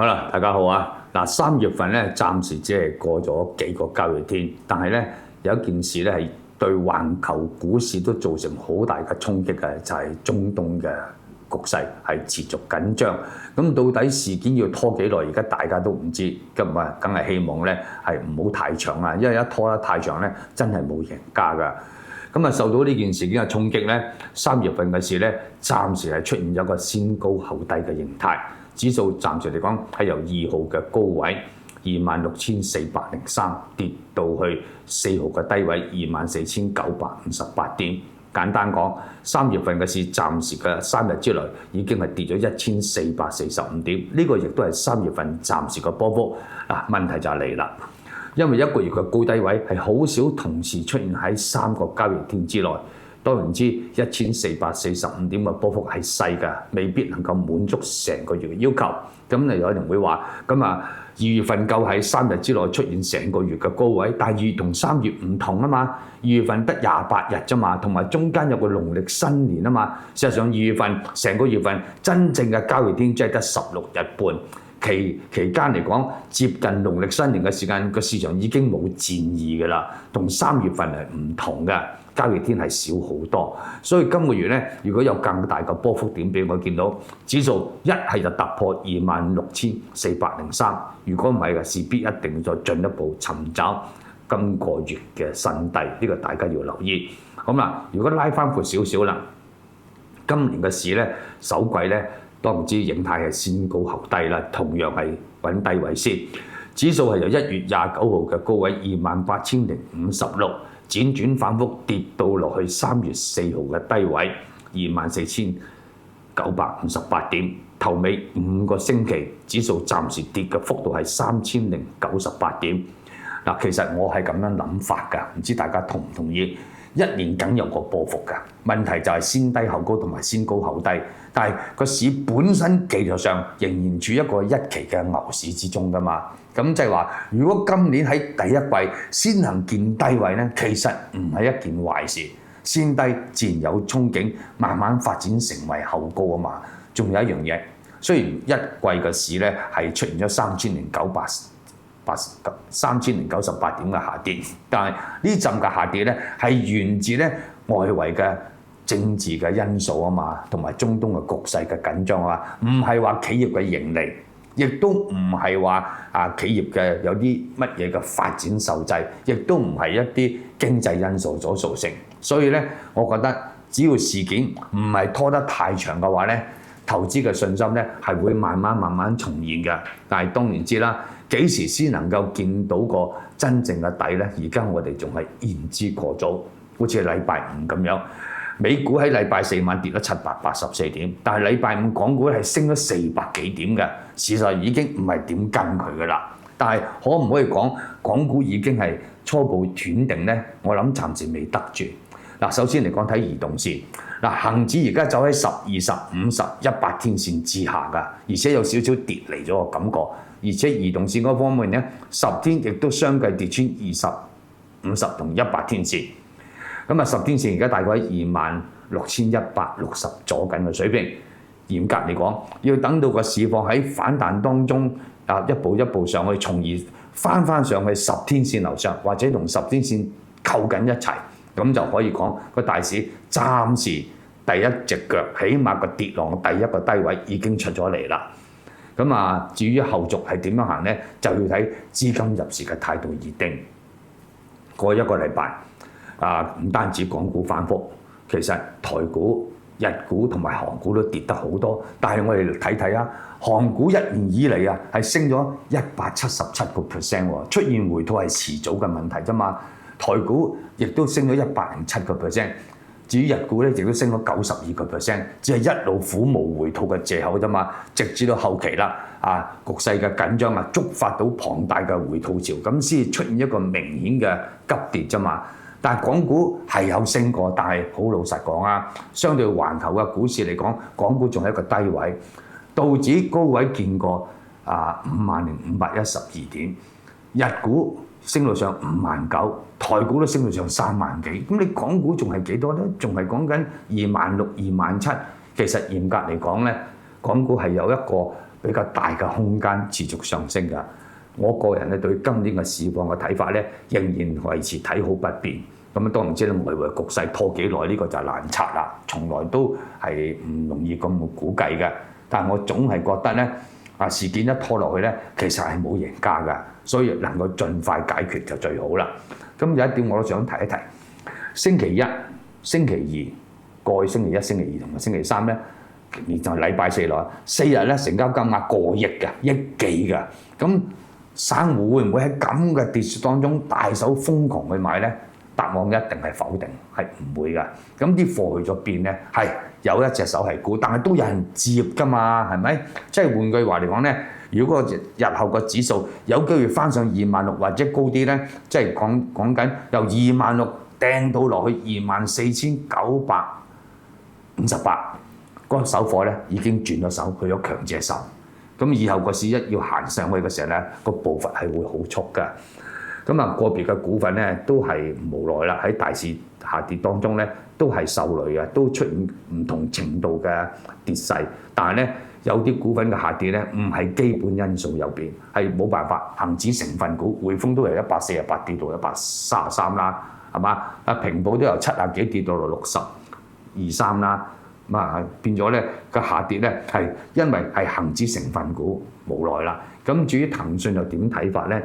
好啦，大家好啊！嗱，3月份咧暫時只係過咗幾個交易天，但係咧有一件事咧係對環球股市都造成好大嘅衝擊嘅，就係中東嘅局勢係持續緊張。咁到底事件要拖幾耐？而家大家都唔知，咁啊，梗係希望咧係唔好太長啊，因為一拖得太長咧，真係冇贏家㗎。咁啊，受到呢件事件嘅衝擊咧，3月份嘅事咧，暫時係出現咗個先高後低嘅形態。指數暫時嚟講係由2號嘅高位26,403跌到去4號嘅低位24,958點。簡單講，3月份嘅市暫時嘅3日之內已經係跌咗1445點，呢個亦都係3月份暫時嘅波幅。嗱，問題就嚟啦，因為一個月嘅高低位係好少同時出現喺3個交易天之內。當然知1445點嘅波幅係細㗎，未必能夠滿足成個月嘅要求。咁有人會話，咁啊2月份夠喺3日之內出現成個月嘅高位，但係2月同3月唔同啊嘛。2月份得28日啫嘛，同埋中間有個農曆新年啊嘛。事實上2月份成個月份真正嘅交易天只係得16日半，期間嚟講接近農曆新年嘅時間，個市場已經冇戰意㗎啦，同3月份係唔同嘅。交易天係少好多，所以今個月咧，如果有更大嘅波幅點俾我見到，指數一係就突破26,403，如果唔係嘅，勢必一定再進一步尋找今個月嘅新低，呢個大家要留意。咁啦，如果拉翻闊少少啦，今年嘅市咧首季咧，當然知形態係先高後低啦，同樣係揾低位先。指數係由1月29號嘅高位28,056。輾轉反覆跌到落去3月4號嘅低位24,958點，頭尾5個星期指數暫時跌嘅幅度係3,098點。嗱，其實我係咁樣諗法㗎，唔知大家同唔同意？一年梗有個波幅㗎，問題就係先低後高同埋先高後低，但係個市本身技術上仍然處一個一期嘅牛市之中㗎嘛。咁即係話，如果今年喺第一季先行見低位咧，其實唔係一件壞事。先低自然有憧憬，慢慢發展成為後高啊嘛。仲有一樣嘢，雖然一季嘅市咧係出現咗3,098點嘅下跌，但係呢陣嘅下跌咧係源自咧外圍嘅政治嘅因素啊嘛，同埋中東嘅局勢嘅緊張啊嘛，唔係話企業嘅盈利。亦都唔係話企業嘅有啲乜嘢嘅發展受制，亦都唔係一啲經濟因素所造成。所以咧，我覺得只要事件唔係拖得太長嘅話咧，投資嘅信心咧係會慢慢重現嘅。但係當然知啦，幾時先能夠見到個真正嘅底咧？而家我哋仲係言之過早，好似禮拜五咁樣。美股喺禮拜4晚跌咗784點，但係禮拜5港股係升咗400幾點嘅，事實上已經唔係點跟佢㗎啦。但係可唔可以講港股已經係初步斷定呢？我諗暫時未得住。嗱，首先嚟講睇移動線，嗱，恆指而家走喺10、20、50、100天線之下㗎，而且有少少跌離咗個感覺，而且移動線嗰方面呢，10天亦都相繼跌穿20、50同100天線。咁啊，10天線而家大概喺26,160左緊嘅水平。嚴格嚟講，要等到個市況喺反彈當中一步一步上去，從而翻上去10天線樓上，或者同10天線扣緊一齊，咁就可以講個大市暫時第一隻腳，起碼個跌浪第一個低位已經出咗嚟啦。咁啊，至於後續係點樣行呢？就要睇資金入市嘅態度而定。過一個禮拜。唔單止港股反覆，其實台股、日股同埋韓股都跌得好多。但係我哋睇睇啊，韓股1年以嚟係升咗177%喎，出現回吐係遲早嘅問題啫嘛。台股亦都升咗107%，至於日股咧亦都升咗92%，只係一路苦無回吐嘅藉口啫嘛。直至到後期啦，局勢嘅緊張觸發到龐大嘅回吐潮，咁先出現一個明顯嘅急跌啫嘛。但係港股係有升過，但係好老實講相對環球嘅股市嚟講，港股仲係一個低位，道指高位見過50,512點，日股升到上59,000，台股都升到上3萬幾，咁你港股仲係幾多呢？仲係講緊26,000、27,000。其實嚴格嚟講呢，港股係有一個比較大嘅空間持續上升㗎。我個人咧對今年嘅市況嘅睇法咧，仍然維持睇好不變。咁當然知道外圍局勢拖幾耐呢個就難測啦，從來都係唔容易咁估計嘅。但係我總係覺得咧，事件一拖落去咧，其實係冇贏家㗎，所以能夠盡快解決就最好啦。咁有一點我都想提一提，星期一、星期二過去星期一、星期二同埋星期三咧，就係禮拜四來4日咧，成交金額過億嘅，億幾㗎。咁散戶會唔會喺咁嘅跌勢當中大手瘋狂去買咧？答案一定係否定，係唔會㗎。咁啲貨去咗邊咧？係有一隻手係沽，但係都有人接㗎嘛，係咪？即係換句話嚟講咧，如果日後個指數有機會翻上26,000或者高啲咧，即係講緊由26,000掟到落去24,958，嗰個手貨咧已經轉咗手，去咗強借手。咁以後個市一要行上去嘅時候咧，個步伐係會好速㗎。咁個別嘅股份咧都係無奈啦，喺大市下跌當中咧都係受累嘅，都出現唔同程度嘅跌勢。但係咧有啲股份嘅下跌咧唔係基本因素入邊，係冇辦法。恆指成分股匯豐都由148跌到133啦，係嘛？平保都由70幾跌到60.23啦。變咗咧個下跌咧係因為係恆指成分股無奈啦。咁至於騰訊又點睇法咧？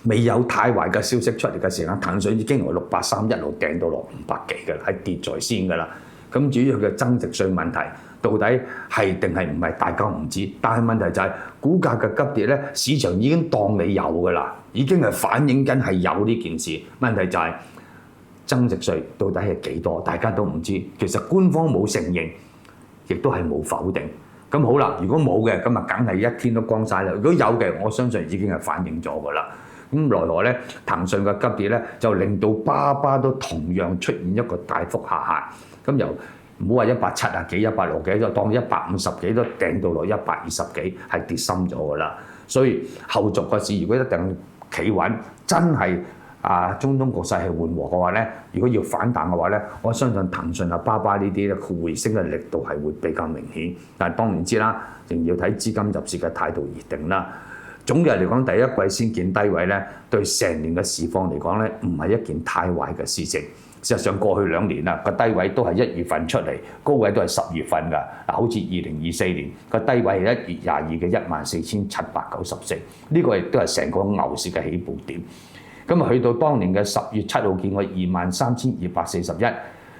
未有太壞嘅消息出嚟嘅時候，騰訊已經由630一路掟到落500幾嘅啦，係跌在先㗎啦。咁至於佢嘅增值稅問題，到底係定係唔係，大家唔知。但係問題就係股價嘅急跌咧，市場已經當你有㗎啦，已經係反映緊係有呢件事。問題就係增值稅到底係幾多，大家都唔知。其實官方冇承認，亦都係冇否定。咁好啦，如果冇嘅，咁梗係一天都光晒啦。如果有嘅，我相信已經係反映咗㗎啦。咁來來咧，騰訊嘅急跌咧，就令到巴巴都同樣出現一個大幅下限。咁由唔好話170幾、160幾，就當150幾都掟到落120幾，係跌深咗㗎啦。所以後續個市如果一定企穩，真係中東局勢係緩和嘅話咧，如果要反彈嘅話咧，我相信騰訊巴巴呢啲咧回升嘅力度係會比較明顯。但係當然知啦，仍要睇資金入市嘅態度而定啦。總嘅嚟講，第一季先見低位咧，對成年嘅市況嚟講咧，唔係一件太壞嘅事情。事實上，過去2年啦，個低位都係1月份出嚟，高位都係10月份㗎。好似2024年個低位係1月22嘅14,794，呢個亦都係成個牛市嘅起步點。咁去到當年嘅10月7號見過23,241，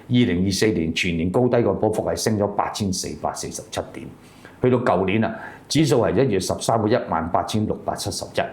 2024年全年高低個波幅係升咗8,447點。去到舊年啦，指數係1月13號18,671，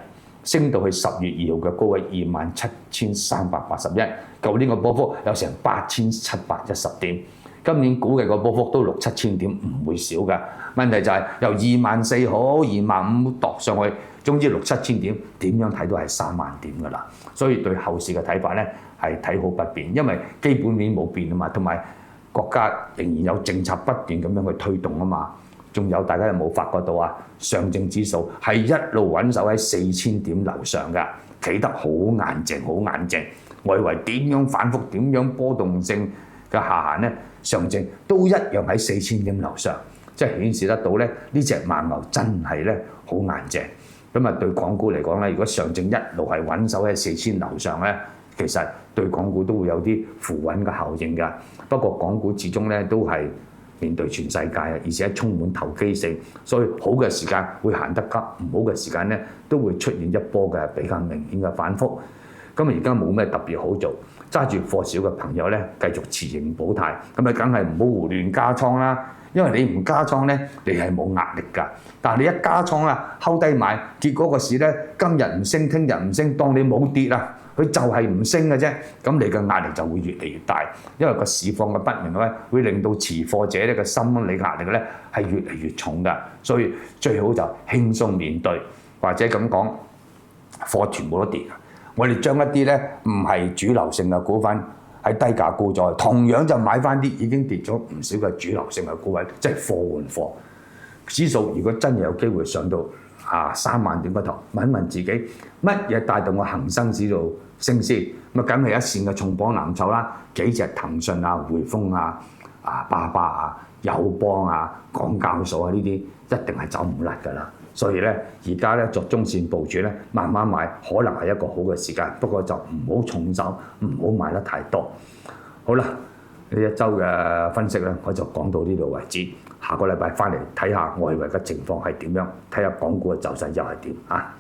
升到去10月2號嘅高位27,381。舊年個波幅有成8,710點，今年估計個波幅都6,700點，唔會少㗎。問題就係由24,000好25,000度上去，總之6,700點，點樣睇都係3萬點㗎啦。所以對後市嘅睇法咧係睇好不變，因為基本面冇變啊嘛，同埋國家仍然有政策不斷咁樣去推動啊嘛。仲有大家有冇發覺到啊？上證指數係一路穩守喺4,000點樓上㗎，企得好硬淨，好硬淨。外圍點樣反覆，點樣波動性嘅下限咧，上證都一樣喺4,000點樓上，即係顯示得到咧呢隻猛牛真係咧好硬淨。咁對港股嚟講咧，如果上證一路係穩守喺4,000樓上咧，其實對港股都會有啲扶穩嘅效應㗎。不過港股始終咧都係面對全世界啊，而且充滿投機性，所以好嘅時間會行得急，唔好嘅時間咧都會出現一波嘅比較明顯嘅反覆。咁而家冇咩特別好做，揸住貨少嘅朋友咧繼續持盈保泰，咁梗係唔好胡亂加倉啦。因為你唔加倉咧，你係冇壓力㗎。但係你一加倉啦，睺低買，結果個市咧今日唔升，聽日唔升，當你冇跌啦。佢就係唔升嘅啫，咁你嘅壓力就會越嚟越大，因為個市況嘅不明咧，會令到持貨者咧嘅心理壓力咧係越嚟越重㗎，所以最好就輕鬆面對，或者咁講，貨全部都跌。我哋將一啲咧唔係主流性嘅股份喺低價沽咗，同樣就買翻啲已經跌咗唔少嘅主流性嘅股份，即係貨換貨。指數如果真係有機會上到3萬點嗰頭，問一問自己乜嘢帶動個恒生指數升先？咁梗係一線嘅重磅藍籌啦，幾隻騰訊啊、匯豐啊、巴巴啊、友邦啊、港交所啊呢啲一定係走唔甩㗎啦。所以咧，而家咧作中線部署咧，慢慢買可能係一個好嘅時間，不過就唔好重手，唔好買得太多。好啦，呢一周嘅分析咧，我就講到呢度為止。下個禮拜翻嚟睇下外圍嘅情況係點樣，睇下港股嘅走勢又係點啊！